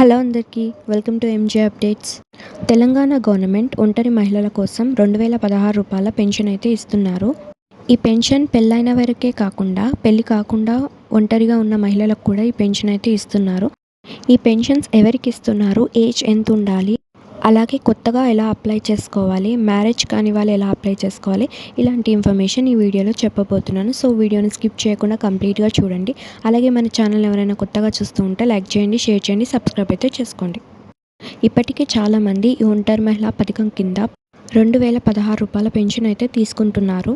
Hello అందరికీ welcome to M J updates. Telangana government ఒంటరి మహిళల కోసం 2016 రూపాయల పెన్షన్ అయితే ఇస్తున్నారు. ఈ పెన్షన్ పెళ్ళైన వరకే కాకుండా పెళ్ళి కాకుండా ఒంటరిగా ఉన్న మహిళలకు కూడా ఈ పెన్షన్ అయితే ఇస్తున్నారు. ఈ పెన్షన్స్ ఎవరికి ఇస్తున్నారు, ఏజ్ ఎంత ఉండాలి, అలాగే కొత్తగా ఎలా అప్లై చేసుకోవాలి, మ్యారేజ్ కాని వాళ్ళు ఎలా అప్లై చేసుకోవాలి, ఇలాంటి ఇన్ఫర్మేషన్ ఈ వీడియోలో చెప్పబోతున్నాను. సో వీడియోని స్కిప్ చేయకుండా కంప్లీట్గా చూడండి. అలాగే మన ఛానల్ ఎవరైనా కొత్తగా చూస్తూ ఉంటే లైక్ చేయండి, షేర్ చేయండి, సబ్స్క్రైబ్ అయితే చేసుకోండి. ఇప్పటికే చాలామంది ఈ ఒంటరి మహిళా పథకం కింద 2016 రూపాయల పెన్షన్ అయితే తీసుకుంటున్నారు.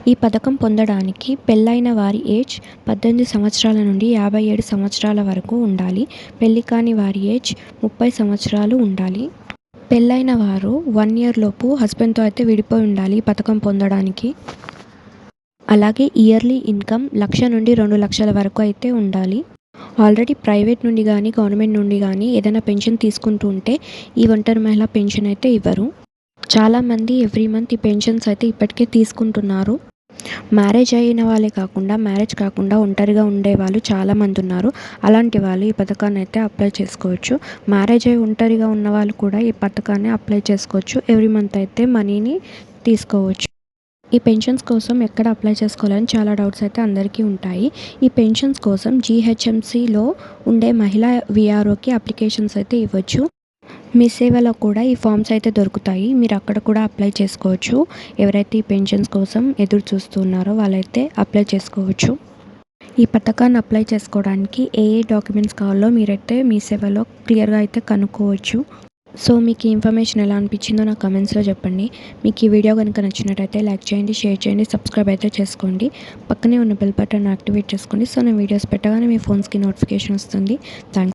ఈ పథకం పొందడానికి పెళ్ళైన వారి ఏజ్ 18 సంవత్సరాల నుండి 57 సంవత్సరాల వరకు ఉండాలి. పెళ్లి కాని వారి ఏజ్ 30 సంవత్సరాలు ఉండాలి. పెళ్ళైన వారు 1 ఇయర్ లోపు హస్బెండ్తో అయితే విడిపోయి ఉండాలి ఈ పథకం పొందడానికి. అలాగే ఇయర్లీ ఇన్కమ్ 1,00,000 నుండి 2 లక్షల వరకు అయితే ఉండాలి. ఆల్రెడీ ప్రైవేట్ నుండి కానీ గవర్నమెంట్ నుండి కానీ ఏదైనా పెన్షన్ తీసుకుంటూ ఉంటే ఈ ఒంటరి మహిళా పెన్షన్ అయితే ఇవ్వరు. చాలామంది ఎవ్రీ మంత్ ఈ పెన్షన్స్ అయితే ఇప్పటికే తీసుకుంటున్నారు. మ్యారేజ్ అయిన వాళ్ళే కాకుండా మ్యారేజ్ కాకుండా ఒంటరిగా ఉండేవాళ్ళు చాలామంది ఉన్నారు. అలాంటి వాళ్ళు ఈ పథకాన్ని అయితే అప్లై చేసుకోవచ్చు. మ్యారేజ్ అయి ఒంటరిగా ఉన్న వాళ్ళు కూడా ఈ పథకాన్ని అప్లై చేసుకోవచ్చు. ఎవ్రీ మంత్ అయితే మనీని తీసుకోవచ్చు. ఈ పెన్షన్స్ కోసం ఎక్కడ అప్లై చేసుకోవాలని చాలా డౌట్స్ అయితే అందరికీ ఉంటాయి. ఈ పెన్షన్స్ కోసం జీహెచ్ఎంసీలో ఉండే మహిళా విఆర్ఓకి అప్లికేషన్స్ అయితే ఇవ్వచ్చు. మీ సేవలో కూడా ఈ ఫామ్స్ అయితే దొరుకుతాయి. మీరు అక్కడ కూడా అప్లై చేసుకోవచ్చు. ఎవరైతే ఈ పెన్షన్స్ కోసం ఎదురు చూస్తున్నారో వాళ్ళైతే అప్లై చేసుకోవచ్చు. ఈ పథకాన్ని అప్లై చేసుకోవడానికి ఏ డాక్యుమెంట్స్ కావాలో మీరైతే మీ సేవలో క్లియర్గా అయితే కనుక్కోవచ్చు. సో మీకు ఈ ఇన్ఫర్మేషన్ ఎలా అనిపించిందో నాకు కమెంట్స్లో చెప్పండి. మీకు ఈ వీడియో కనుక నచ్చినట్టయితే లైక్ చేయండి, షేర్ చేయండి, సబ్స్క్రైబ్ అయితే చేసుకోండి. పక్కనే ఉన్న బెల్ బటన్ యాక్టివేట్ చేసుకోండి. సో నేను వీడియోస్ పెట్టగానే మీ ఫోన్స్కి నోటిఫికేషన్ వస్తుంది. థ్యాంక్స్.